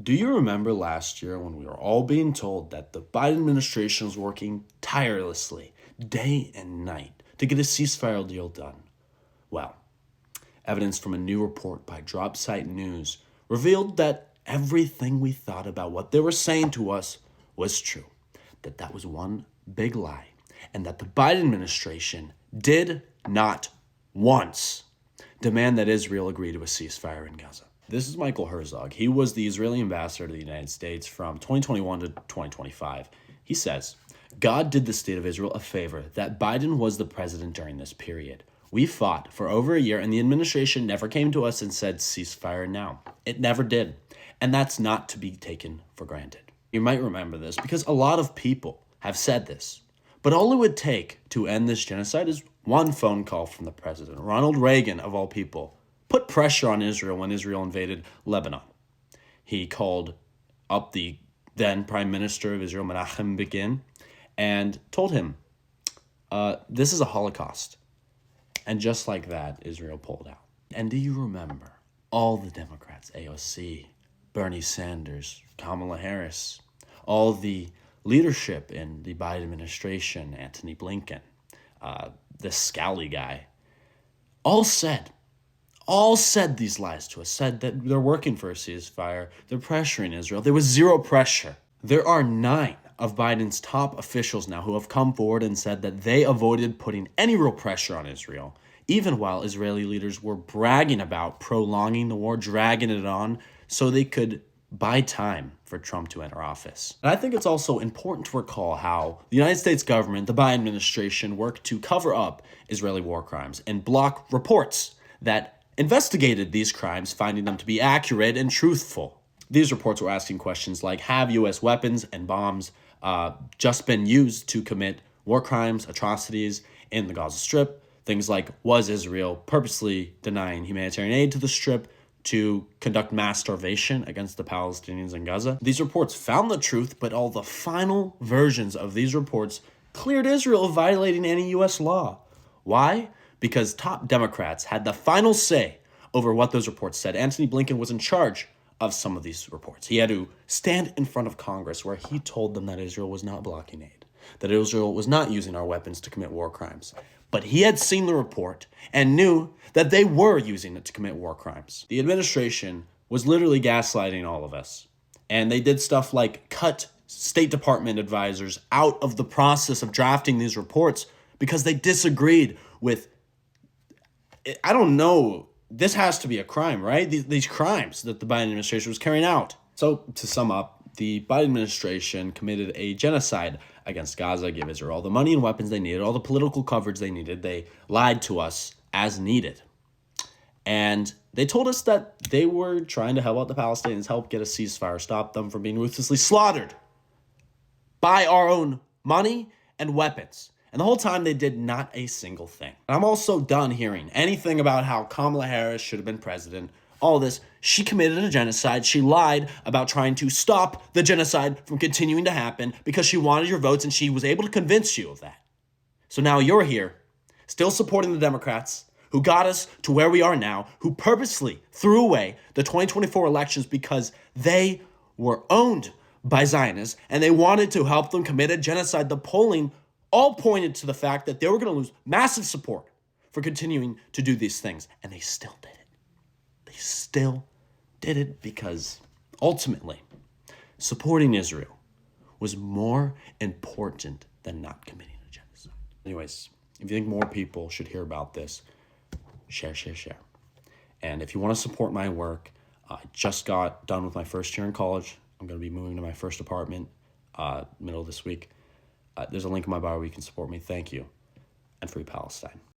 Do you remember last year when we were all being told that the Biden administration was working tirelessly, day and night, to get a ceasefire deal done? Well, evidence from a new report by Dropsite News revealed that everything we thought about what they were saying to us was true, that was one big lie, and that the Biden administration did not once demand that Israel agree to a ceasefire in Gaza. This is Michael Herzog. He was the Israeli ambassador to the United States from 2021 to 2025. He says, God did the state of Israel a favor that Biden was the president during this period. We fought for over a year and the administration never came to us and said ceasefire now. It never did. And that's not to be taken for granted. You might remember this because a lot of people have said this. But all it would take to end this genocide is one phone call from the president, Ronald Reagan of all people, put pressure on Israel when Israel invaded Lebanon. He called up the then Prime Minister of Israel, Menachem Begin, and told him, this is a Holocaust. And just like that, Israel pulled out. And do you remember all the Democrats, AOC, Bernie Sanders, Kamala Harris, all the leadership in the Biden administration, Antony Blinken, this Scally guy, all said these lies to us, said that they're working for a ceasefire, they're pressuring Israel. There was zero pressure. There are 9 of Biden's top officials now who have come forward and said that they avoided putting any real pressure on Israel, even while Israeli leaders were bragging about prolonging the war, dragging it on, so they could buy time for Trump to enter office. And I think it's also important to recall how the United States government, the Biden administration, worked to cover up Israeli war crimes and block reports that investigated these crimes, finding them to be accurate and truthful. These reports were asking questions like, have U.S. weapons and bombs just been used to commit war crimes, atrocities in the Gaza Strip? Things like, was Israel purposely denying humanitarian aid to the Strip to conduct mass starvation against the Palestinians in Gaza? These reports found the truth, but all the final versions of these reports cleared Israel of violating any U.S. law. Why? Because top Democrats had the final say over what those reports said. Antony Blinken was in charge of some of these reports. He had to stand in front of Congress where he told them that Israel was not blocking aid, that Israel was not using our weapons to commit war crimes. But he had seen the report and knew that they were using it to commit war crimes. The administration was literally gaslighting all of us. And they did stuff like cut State Department advisors out of the process of drafting these reports because they disagreed with, I don't know, this has to be a crime, right? These crimes that the Biden administration was carrying out. So to sum up, the Biden administration committed a genocide against Gaza, gave Israel all the money and weapons they needed, all the political coverage they needed. They lied to us as needed. And they told us that they were trying to help out the Palestinians, help get a ceasefire, stop them from being ruthlessly slaughtered by our own money and weapons. And the whole time they did not a single thing. And I'm also done hearing anything about how Kamala Harris should have been president. All this. She committed a genocide. She lied about trying to stop the genocide from continuing to happen because she wanted your votes and she was able to convince you of that. So now you're here, still supporting the Democrats who got us to where we are now, who purposely threw away the 2024 elections because they were owned by Zionists and they wanted to help them commit a genocide. The polling all pointed to the fact that they were going to lose massive support for continuing to do these things. And they still did it. They still did it because ultimately supporting Israel was more important than not committing a genocide. Anyways, if you think more people should hear about this, share. And if you want to support my work, I just got done with my first year in college. I'm going to be moving to my first apartment middle of this week. There's a link in my bio where you can support me. Thank you. And free Palestine.